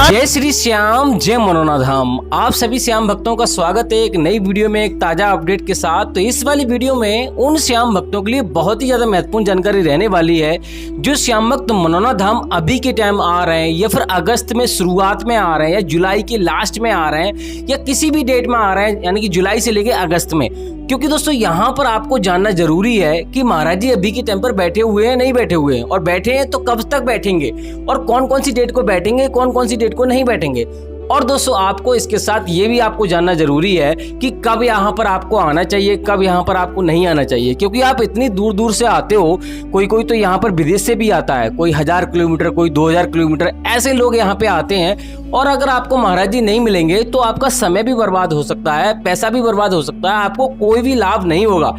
जय श्री श्याम, जय मनोना धाम। आप सभी श्याम भक्तों का स्वागत है एक नई वीडियो में एक ताजा अपडेट के साथ। तो इस वाली वीडियो में उन श्याम भक्तों के लिए बहुत ही ज्यादा महत्वपूर्ण जानकारी रहने वाली है जो श्याम भक्त मनोना धाम अभी के टाइम आ रहे हैं या फिर अगस्त में शुरुआत में आ रहे हैं या जुलाई के लास्ट में आ रहे हैं या किसी भी डेट में आ रहे हैं, यानी कि जुलाई से लेके अगस्त में। क्योंकि दोस्तों यहाँ पर आपको जानना जरूरी है कि महाराज जी अभी के टाइम पर बैठे हुए हैं, नहीं बैठे हुए हैं, और बैठे हैं तो कब तक बैठेंगे और कौन कौन सी डेट को बैठेंगे, कौन कौन सी डेट को नहीं बैठेंगे। और दोस्तों आपको इसके साथ ये भी आपको जानना जरूरी है कि कब यहाँ पर आपको आना चाहिए, कब यहाँ पर आपको नहीं आना चाहिए। क्योंकि आप इतनी दूर दूर से आते हो, कोई कोई तो यहाँ पर विदेश से भी आता है, कोई 1000 किलोमीटर, कोई 2000 किलोमीटर, ऐसे लोग यहाँ पे आते हैं। और अगर आपको महाराज जी नहीं मिलेंगे तो आपका समय भी बर्बाद हो सकता है, पैसा भी बर्बाद हो सकता है, आपको कोई भी लाभ नहीं होगा।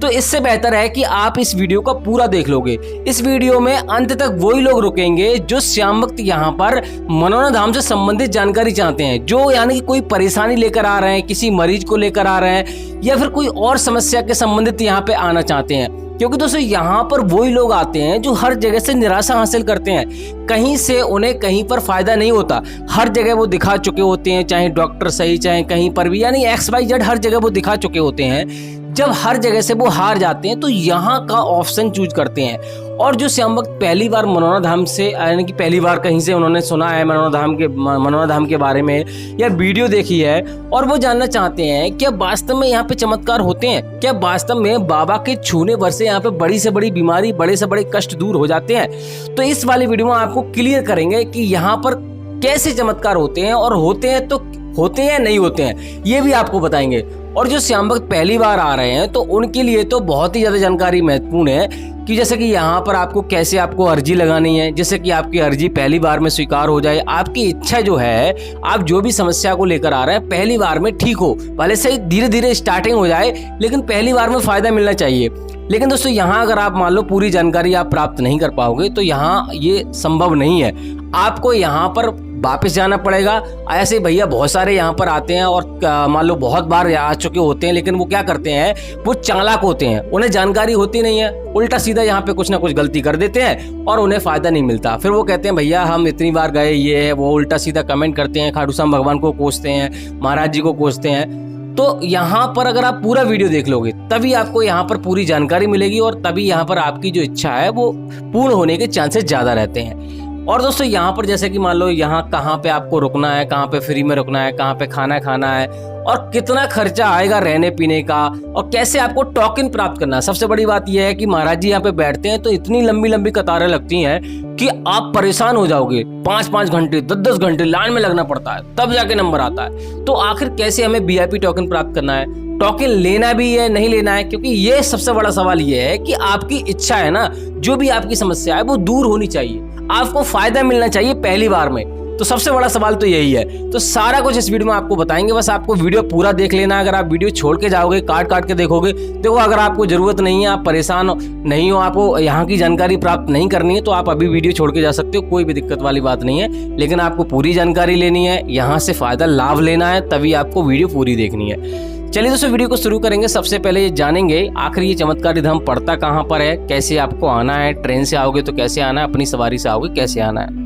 तो इससे बेहतर है कि आप इस वीडियो को पूरा देख लोगे। इस वीडियो में अंत तक वही लोग रुकेंगे जो श्याम भक्त यहाँ पर मनोना धाम से संबंधित जानकारी चाहते हैं, जो यानी कि कोई परेशानी लेकर आ रहे हैं, किसी मरीज को लेकर आ रहे हैं या फिर कोई और समस्या के संबंधित यहाँ पे आना चाहते हैं। क्योंकि दोस्तों यहाँ पर वही लोग आते हैं जो हर जगह से निराशा हासिल करते हैं, कहीं से उन्हें कहीं पर फायदा नहीं होता। हर जगह वो दिखा चुके होते हैं, चाहे डॉक्टर सही, चाहे कहीं पर भी, यानी XYZ हर जगह वो दिखा चुके होते हैं। जब हर जगह से वो हार जाते हैं तो यहाँ का ऑप्शन चूज करते हैं। और जो श्याम भक्त पहली बार मनोना धाम से, यानी कि पहली बार कहीं से उन्होंने सुना है मनोना धाम के बारे में या वीडियो देखी है और वो जानना चाहते हैं क्या वास्तव में यहाँ पे चमत्कार होते हैं, क्या वास्तव में बाबा के छूने भर से यहाँ पे बड़ी से बड़ी बीमारी, बड़े से बड़े कष्ट दूर हो जाते हैं। तो इस वाली वीडियो में आपको क्लियर करेंगे कि यहाँ पर कैसे चमत्कार होते हैं और होते हैं तो होते हैं नहीं होते हैं, ये भी आपको बताएंगे। और जो श्याम भक्त पहली बार आ रहे हैं तो उनके लिए तो बहुत ही ज्यादा जानकारी महत्वपूर्ण है कि जैसे कि यहाँ पर आपको कैसे आपको अर्जी लगानी है, जैसे कि आपकी अर्जी पहली बार में स्वीकार हो जाए। आपकी इच्छा जो है, आप जो भी समस्या को लेकर आ रहे हैं पहली बार में ठीक हो, भले से धीरे धीरे स्टार्टिंग हो जाए लेकिन पहली बार में फायदा मिलना चाहिए। लेकिन दोस्तों यहाँ अगर आप मान लो पूरी जानकारी आप प्राप्त नहीं कर पाओगे तो यहाँ ये संभव नहीं है। आपको यहाँ पर वापस जाना पड़ेगा। ऐसे भैया बहुत सारे यहाँ पर आते हैं और मान लो बहुत बार आ चुके होते हैं, लेकिन वो क्या करते हैं, वो चालाक होते हैं, उन्हें जानकारी होती नहीं है, उल्टा सीधा यहाँ पे कुछ ना कुछ गलती कर देते हैं और उन्हें फायदा नहीं मिलता। फिर वो कहते हैं भैया हम इतनी बार गए, ये है वो, उल्टा सीधा कमेंट करते हैं, खाटू श्याम भगवान को कोसते हैं, महाराज जी को कोसते हैं। तो यहाँ पर अगर आप पूरा वीडियो देख लोगे तभी आपको यहाँ पर पूरी जानकारी मिलेगी और तभी यहाँ पर आपकी जो इच्छा है वो पूर्ण होने के चांसेस ज्यादा रहते हैं। और दोस्तों यहाँ पर जैसे कि मान लो यहाँ कहाँ पे आपको रुकना है, कहाँ पे फ्री में रुकना है, कहाँ पे खाना खाना है और कितना खर्चा आएगा रहने पीने का और कैसे आपको टोकन प्राप्त करना है। सबसे बड़ी बात यह है कि महाराज जी यहाँ पे बैठते हैं तो इतनी लंबी लंबी कतारें लगती हैं कि आप परेशान हो जाओगे। 5-5 घंटे 10-10 घंटे लाइन में लगना पड़ता है तब जाके नंबर आता है। तो आखिर कैसे हमें VIP टोकन प्राप्त करना है, टोकन लेना भी है नहीं लेना है, क्योंकि ये सबसे बड़ा सवाल ये है कि आपकी इच्छा है ना, जो भी आपकी समस्या है वो दूर होनी चाहिए, आपको फायदा मिलना चाहिए पहली बार में। तो सबसे बड़ा सवाल तो यही है। तो सारा कुछ इस वीडियो में आपको बताएंगे, बस आपको वीडियो पूरा देख लेना है। अगर आप वीडियो छोड़ के जाओगे, काट काट के देखोगे, देखो अगर आपको जरूरत नहीं है, आप परेशान नहीं हो, आपको यहाँ की जानकारी प्राप्त नहीं करनी है तो आप अभी वीडियो छोड़ के जा सकते हो, कोई भी दिक्कत वाली बात नहीं है। लेकिन आपको पूरी जानकारी लेनी है, यहाँ से फायदा लाभ लेना है, तभी आपको वीडियो पूरी देखनी है। चलिए दोस्तों वीडियो को शुरू करेंगे। सबसे पहले ये जानेंगे आखिर ये चमत्कारी धाम पड़ता कहाँ पर है, कैसे आपको आना है, ट्रेन से आओगे तो कैसे आना है, अपनी सवारी से आओगे कैसे आना है।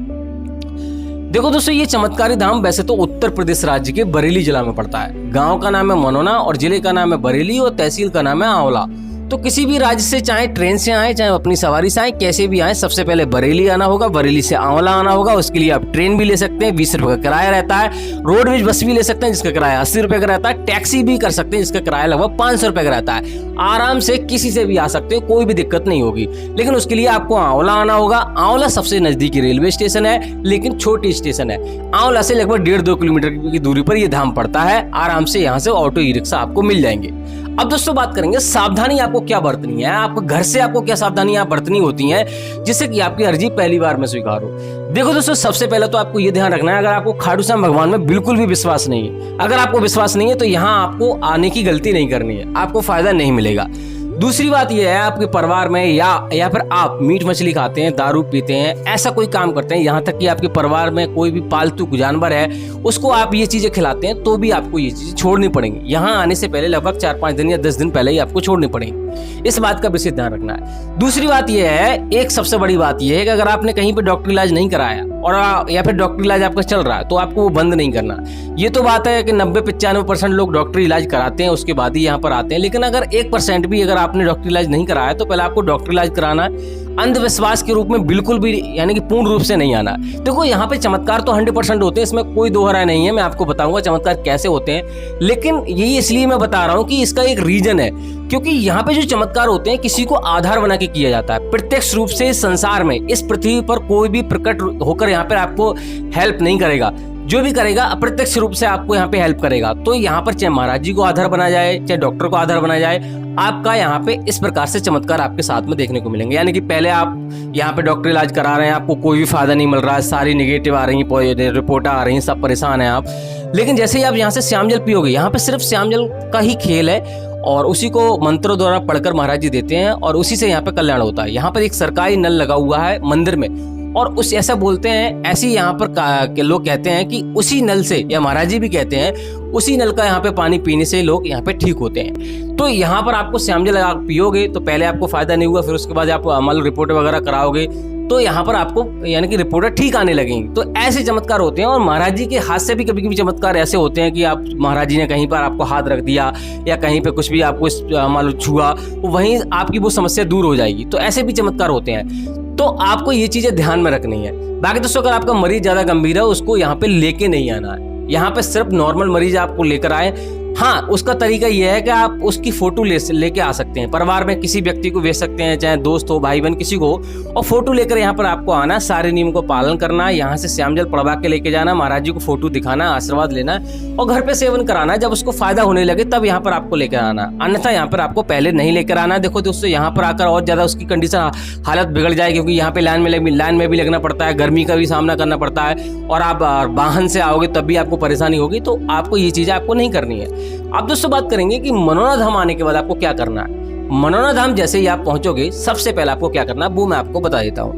देखो दोस्तों ये चमत्कारी धाम वैसे तो उत्तर प्रदेश राज्य के बरेली जिला में पड़ता है। गांव का नाम है मनोना और जिले का नाम है बरेली और तहसील का नाम है आंवला। तो किसी भी राज्य से चाहे ट्रेन से आए चाहे अपनी सवारी से आए, कैसे भी आए, सबसे पहले बरेली आना होगा, बरेली से आंवला आना होगा। उसके लिए आप ट्रेन भी ले सकते हैं, 20 रुपये का किराया रहता है। रोडवेज बस भी ले सकते हैं जिसका किराया 80 रुपये का रहता है। टैक्सी भी कर सकते हैं जिसका किराया लगभग 500 रुपये का रहता है। आराम से किसी से भी आ सकते हो, कोई भी दिक्कत नहीं होगी। लेकिन उसके लिए आपको आंवला आना होगा। आंवला सबसे नजदीकी रेलवे स्टेशन है, लेकिन छोटी स्टेशन है। आंवला से लगभग 1.5-2 किलोमीटर की दूरी पर यह धाम पड़ता है। आराम से यहाँ से ऑटो ई रिक्शा आपको मिल जाएंगे। अब दोस्तों बात करेंगे सावधानी आपको क्या बरतनी है, आपको घर से आपको क्या सावधानियां बरतनी होती हैं जिससे कि आपकी अर्जी पहली बार में स्वीकार हो। देखो दोस्तों सबसे पहले तो आपको ये ध्यान रखना है, अगर आपको खाटू श्याम भगवान में बिल्कुल भी विश्वास नहीं है, अगर आपको विश्वास नहीं है तो यहाँ आपको आने की गलती नहीं करनी है, आपको फायदा नहीं मिलेगा। दूसरी बात यह है आपके परिवार में या फिर आप मीट मछली खाते हैं, दारू पीते हैं, ऐसा कोई काम करते हैं, यहाँ तक कि आपके परिवार में कोई भी पालतू जानवर है उसको आप ये चीजें खिलाते हैं तो भी आपको ये चीजें छोड़नी पड़ेंगी। यहाँ आने से पहले लगभग 4-5 दिन या 10 दिन पहले ही आपको छोड़नी पड़ेगी। इस बात का विशेष ध्यान रखना है। दूसरी बात यह है, एक सबसे बड़ी बात यह है कि अगर आपने कहीं पर डॉक्टर इलाज नहीं कराया और या फिर डॉक्टरी इलाज आपका चल रहा है तो आपको वो बंद नहीं करना। ये तो बात है कि 90-95% लोग डॉक्टरी इलाज कराते हैं, उसके बाद ही यहाँ पर आते हैं। लेकिन अगर 1% भी अगर आपने डॉक्टरी इलाज नहीं कराया तो पहले आपको डॉक्टरी इलाज कराना है। अंधविश्वास के रूप में बिल्कुल भी यानी कि पूर्ण रूप से नहीं आना। देखो यहाँ पे चमत्कार तो 100% होते हैं, इसमें कोई दो राय नहीं है। मैं आपको बताऊंगा चमत्कार कैसे होते हैं, लेकिन यही इसलिए मैं बता रहा हूँ कि इसका एक रीजन है, क्योंकि यहाँ पे जो चमत्कार होते हैं किसी को आधार बना के किया जाता है। प्रत्यक्ष रूप से इस संसार में, इस पृथ्वी पर कोई भी प्रकट होकर यहाँ पर आपको हेल्प नहीं करेगा। जो भी करेगा अप्रत्यक्ष रूप से आपको यहाँ पे हेल्प करेगा। तो यहाँ पर चाहे महाराज जी को आधार बना जाए, चाहे डॉक्टर को आधार बना जाए, आपका यहाँ पे इस प्रकार से चमत्कार आपके साथ में देखने को मिलेंगे। यानी कि पहले आप यहाँ पे डॉक्टर इलाज करा रहे हैं, आपको कोई भी फायदा नहीं मिल रहा है, सारी निगेटिव आ रही है, रिपोर्ट आ रही है, सब परेशान है आप। लेकिन जैसे ही आप यहाँ से श्याम जल पियोगे, यहाँ पे सिर्फ श्याम जल का ही खेल है और उसी को मंत्रों द्वारा पढ़कर महाराज जी देते हैं और उसी से यहाँ पे कल्याण होता है। यहाँ पर एक सरकारी नल लगा हुआ है मंदिर में और उस ऐसा बोलते हैं, ऐसे यहाँ पर के लोग कहते हैं कि उसी नल से, या महाराज जी भी कहते हैं, उसी नल का यहाँ पे पानी पीने से लोग यहाँ पे ठीक होते हैं। तो यहाँ पर आपको श्याम जल लगा पियोगे तो पहले आपको फायदा नहीं हुआ, फिर उसके बाद आप मतलब रिपोर्ट वगैरह कराओगे तो यहाँ पर आपको यानी कि रिपोर्टें ठीक आने लगेंगी। तो ऐसे चमत्कार होते हैं और महाराज जी के हाथ से भी कभी कभी चमत्कार ऐसे होते हैं कि आप महाराज जी ने कहीं पर आपको हाथ रख दिया या कहीं पे कुछ भी आपको मालूम छुआ, वहीं आपकी वो समस्या दूर हो जाएगी। तो ऐसे भी चमत्कार होते हैं, तो आपको ये चीजें ध्यान में रखनी है। बाकी दोस्तों अगर आपका मरीज ज्यादा गंभीर है उसको यहाँ पे लेके नहीं आना है। यहाँ पे सिर्फ नॉर्मल मरीज आपको लेकर आए। हाँ, उसका तरीका यह है कि आप उसकी फोटो लेके आ सकते हैं, परिवार में किसी व्यक्ति को भेज सकते हैं, चाहे दोस्त हो, भाई बहन, किसी को, और फोटो लेकर यहाँ पर आपको आना, सारे नियम को पालन करना, यहाँ से श्याम जल पढ़वा के लेके जाना, महाराज जी को फोटो दिखाना, आशीर्वाद लेना और घर पे सेवन कराना। जब उसको फायदा होने लगे तब यहाँ पर आपको लेकर आना, अन्यथा यहाँ पर आपको पहले नहीं लेकर आना। देखो दोस्तों यहाँ पर आकर और ज्यादा उसकी कंडीशन हालत बिगड़ जाए, क्योंकि यहाँ पे लाइन में भी लगना पड़ता है, गर्मी का भी सामना करना पड़ता है और आप वाहन से आओगे तब भी आपको परेशानी होगी। तो आपको ये चीजें आपको नहीं करनी है। अब दोस्तों बात करेंगे कि मनोना धाम आने के बाद आपको क्या करना है। मनोना धाम जैसे ही आप पहुंचोगे सबसे पहले आपको क्या करना है वो मैं आपको बता देता हूं।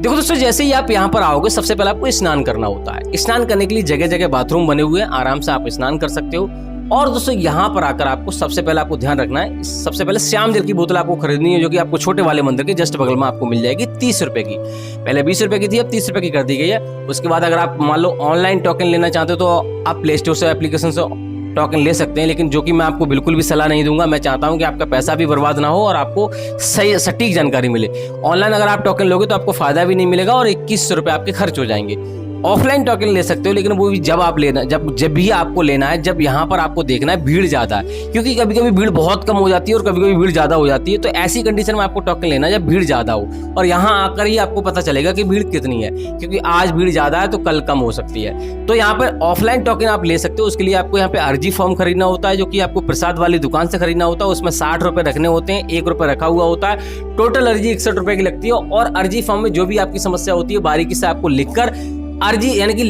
देखो दोस्तों जैसे ही आप यहाँ पर आओगे सबसे पहले आपको स्नान करना होता है। स्नान करने के लिए जगह जगह बाथरूम बने हुए हैं, आराम से आप स्नान कर सकते हो। और दोस्तों यहाँ पर आकर आपको सबसे पहले आपको ध्यान रखना है, सबसे पहले श्याम जल की बोतल आपको खरीदनी है, जो कि आपको छोटे वाले मंदिर के जस्ट बगल में आपको मिल जाएगी 30 रुपए की। पहले 20 रुपए की थी, अब 30 रुपए की कर दी गई है। उसके बाद अगर आप मान लो ऑनलाइन टोकन लेना चाहते हो तो आप प्ले स्टोर से एप्लीकेशन से टोकन ले सकते हैं, लेकिन जो कि मैं आपको बिल्कुल भी सलाह नहीं दूंगा। मैं चाहता हूं कि आपका पैसा भी बर्बाद ना हो और आपको सही सटीक जानकारी मिले। ऑनलाइन अगर आप टोकन लोगे तो आपको फायदा भी नहीं मिलेगा और 2100 रुपए आपके खर्च हो जाएंगे। ऑफलाइन टोकन ले सकते हो, लेकिन वो भी जब भी आपको लेना है, जब यहाँ पर आपको देखना है भीड़ ज्यादा है, क्योंकि कभी कभी भीड़ बहुत कम हो जाती है और कभी कभी भीड़ ज्यादा हो जाती है। तो ऐसी कंडीशन में आपको टोकन लेना है जब भीड़ ज्यादा हो, और यहाँ आकर ही आपको पता चलेगा कि भीड़ कितनी है, क्योंकि आज भीड़ ज्यादा है तो कल कम हो सकती है। तो यहाँ पर ऑफलाइन टोकन आप ले सकते हो। उसके लिए आपको यहाँ पे अर्जी फॉर्म खरीदना होता है, जो कि आपको प्रसाद वाली दुकान से खरीदना होता है। उसमें 60 रुपए रखने होते हैं, 1 रुपए रखा हुआ होता है। टोटल अर्जी 61 रुपए की लगती है और अर्जी फॉर्म में जो भी आपकी समस्या होती है बारीकी से आपको लिखकर अर्जी यानी कि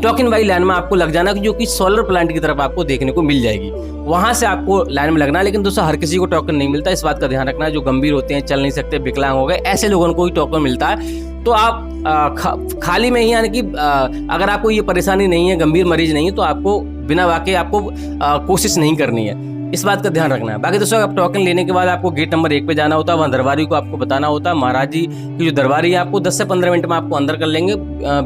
टोकन वाली लाइन में आपको लग जाना, जो कि सोलर प्लांट की तरफ आपको देखने को मिल जाएगी। वहां से आपको लाइन में लगना। लेकिन दोस्तों हर किसी को टोकन नहीं मिलता, इस बात का ध्यान रखना। जो गंभीर होते हैं, चल नहीं सकते, विकलांग हो गए, ऐसे लोगों को ही टोकन मिलता है। तो आप खाली में ही यानी कि अगर आपको ये परेशानी नहीं है, गंभीर मरीज नहीं है, तो आपको बिना वाकई आपको कोशिश नहीं करनी है, इस बात का ध्यान रखना है। बाकी दोस्तों आप टोकन लेने के बाद आपको गेट नंबर 1 पे जाना होता है। वहाँ दरबारी को आपको बताना होता है। महाराज जी की जो दरबारी है आपको 10 से 15 मिनट में आपको अंदर कर लेंगे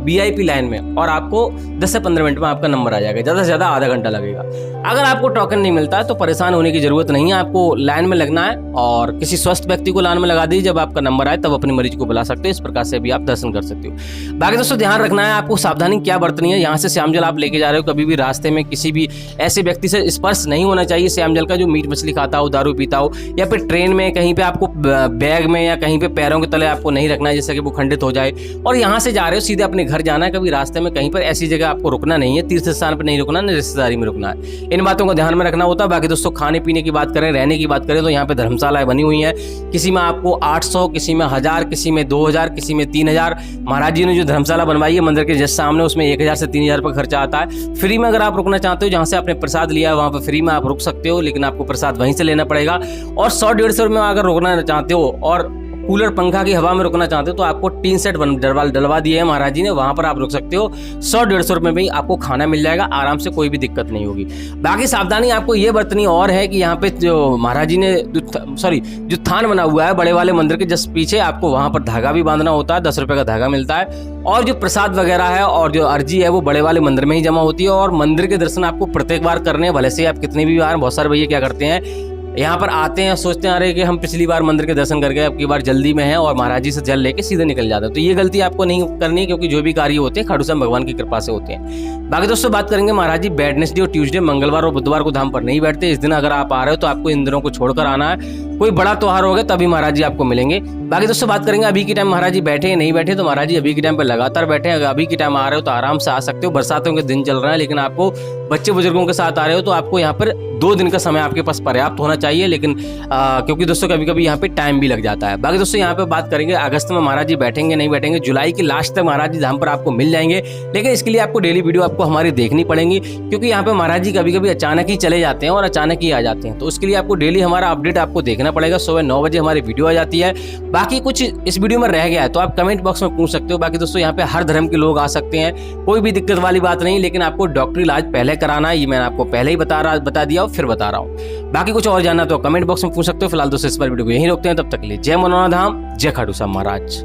VIP लाइन में, और आपको 10 से 15 मिनट में आपका नंबर आ जाएगा। ज़्यादा से ज़्यादा आधा घंटा लगेगा। अगर आपको टोकन नहीं मिलता है तो परेशान होने की जरूरत नहीं है। आपको लाइन में लगना है और किसी स्वस्थ व्यक्ति को लाइन में लगा दीजिए। जब आपका नंबर आए तब अपने मरीज को बुला सकते हो। इस प्रकार से भी आप दर्शन कर सकते हो। बाकी दोस्तों ध्यान रखना है, आपको सावधानी क्या बरतनी है। यहाँ से श्याम जल आप लेके जा रहे हो, कभी भी रास्ते में किसी भी ऐसे व्यक्ति से स्पर्श नहीं होना चाहिए श्याम जल का, जो मीट मछली खाता हो, दारू पीता हो, या फिर ट्रेन में कहीं पे आपको बैग में या कहीं पे पैरों के तले आपको नहीं रखना है, जिससे कि वो खंडित हो जाए। और यहाँ से जा रहे हो सीधे अपने घर जाना है, कभी रास्ते में कहीं पर ऐसी जगह आपको रुकना नहीं है, तीर्थ स्थान पर नहीं रुकना, न रिश्तेदारी में रुकना है। इन बातों को ध्यान में रखना होता है। बाकी दोस्तों खाने पीने की बात करें, रहने की बात करें, तो यहाँ पे धर्मशालाएं बनी हुई है। किसी में आपको 800, किसी में 1000, किसी में 2000, किसी में 3000। महाराज जी ने जो धर्मशाला बनवाई है मंदिर के जस्ट सामने, उसमें 1000 से 3000 रुपये खर्चा आता है। फ्री में अगर आप रुकना चाहते हो, जहाँ से आपने प्रसाद लिया है वहाँ पर फ्री में आप रुक सकते हो, लेकिन आपको प्रसाद वहीं से लेना पड़ेगा। और 100-150 रुपये में अगर रुकना चाहते हो और कूलर पंखा की हवा में रुकना चाहते हो तो आपको टीन सेट डलवा दिए है महाराज जी ने, वहां पर आप रुक सकते हो। 100-150 रुपए में ही आपको खाना मिल जाएगा आराम से, कोई भी दिक्कत नहीं होगी। बाकी सावधानी आपको ये बरतनी और है कि यहाँ पे जो महाराज जी ने जो थान बना हुआ है बड़े वाले मंदिर के जस्ट पीछे, आपको वहां पर धागा भी बांधना होता है, 10 रुपए का धागा मिलता है। और जो प्रसाद वगैरह है और जो अर्जी है वो बड़े वाले मंदिर में ही जमा होती है। और मंदिर के दर्शन आपको प्रत्येक बार करने हैं, भले से आप कितने भी बार। बहुत सारे भैया क्या करते हैं, यहाँ पर आते हैं सोचते हैं अरे कि हम पिछली बार मंदिर के दर्शन करके अब की बार जल्दी में है और महाराज जी से जल लेके सीधे निकल जाते हैं। तो ये गलती आपको नहीं करनी है, क्योंकि जो भी कार्य होते हैं खाटू श्याम भगवान की कृपा से होते हैं। बाकी दोस्तों बात करेंगे महाराज जी वेडनेसडे और ट्यूसडे, मंगलवार और बुधवार को धाम पर नहीं बैठते। इस दिन अगर आप आ रहे हो तो आपको इन दिनों को छोड़कर आना है। कोई बड़ा त्योहार होगा तभी महाराज जी आपको मिलेंगे। बाकी दोस्तों बात करेंगे अभी के टाइम महाराज जी बैठे हैं नहीं बैठे, तो महाराज जी अभी के टाइम पे लगातार बैठे हैं। अगर अभी के टाइम आ रहे हो तो आराम से आ सकते हो। बरसातों के दिन चल रहे हैं, लेकिन आपको बच्चे बुजुर्गों के साथ आ रहे हो तो आपको यहाँ पर 2 दिन का समय आपके पास पर्याप्त होना चाहिए। लेकिन क्योंकि दोस्तों कभी कभी यहाँ पे टाइम भी लग जाता है। बाकी दोस्तों यहाँ पे बात करेंगे अगस्त में महाराज जी बैठेंगे नहीं बैठेंगे, जुलाई के लास्ट तक महाराज जी धाम पर आपको मिल जाएंगे। लेकिन इसके लिए आपको डेली वीडियो आपको हमारी देखनी पड़ेगी, क्योंकि यहाँ पे महाराज जी कभी कभी अचानक ही चले जाते हैं और अचानक ही आ जाते हैं। तो उसके लिए आपको डेली हमारा अपडेट आपको देखना पड़ेगा। सुबह 9 बजे हमारी वीडियो आ जाती है। बाकी कुछ इस वीडियो में रह गया है तो आप कमेंट बॉक्स में पूछ सकते हो। बाकी दोस्तों यहाँ पे हर धर्म के लोग आ सकते हैं, कोई भी दिक्कत वाली बात नहीं। लेकिन आपको डॉक्टरी इलाज पहले कराना है, ये मैंने आपको पहले ही बता दिया और फिर बता रहा हूँ। बाकी कुछ और जानना तो कमेंट बॉक्स में पूछ सकते हो। फिलहाल दोस्तों इस पर वीडियो को यहीं रोकते हैं, तब तक के लिए जय मनोनाधाम, जय खाटू श्याम महाराज।